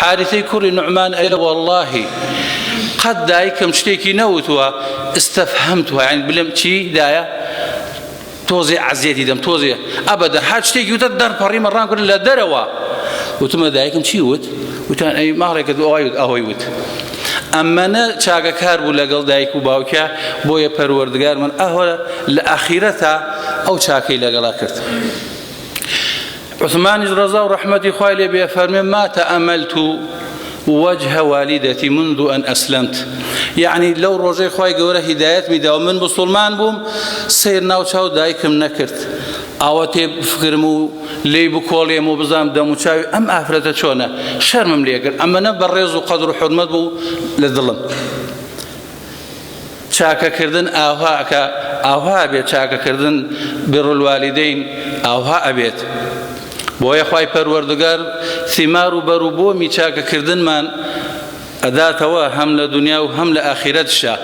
حارثي كوري نعمان أي والله قد دايكم شتيكي نوتوا استفهمتها يعني بلم شي دايا توزي عزيتي دم توزي أبدا حاج شتيكي وتدر بري مران كل لا دروا وتم دايكم شي وتان أي ما رأيك أهويت أما أنا شاكا كاربو لقل دايكو باوكا بويا پروردگار من أهولا لأخيرتها أو شاكي لقلا كرت عثمان رضا ورحمة خوالي بيفرمي ما تأملت وجه والدتي منذ أن أسلمت يعني لو روجي خواي قوله هداية ميدا ومن بسلمان بوم سيرنا وشاو دايكم نكرت ئاوەتێ بفکرم و لێی بکۆڵێم و بزانم دەموچاوی ئەم ئافرەتە چۆنە شەرمم لێ کرد ئەمەنە بەڕێز و قەدر و حورمەت بوو لە دڵم چاکەکردن ئاوا بێت چاکەکردن بڕوالوالدەین ئاوا ئەبێت بۆیە خوای پەروەردگار ثیمار و بەروبۆمی چاکەکردنمان ئەداتەوە هەم لە دنیا و هەم لە ئاخرەتشا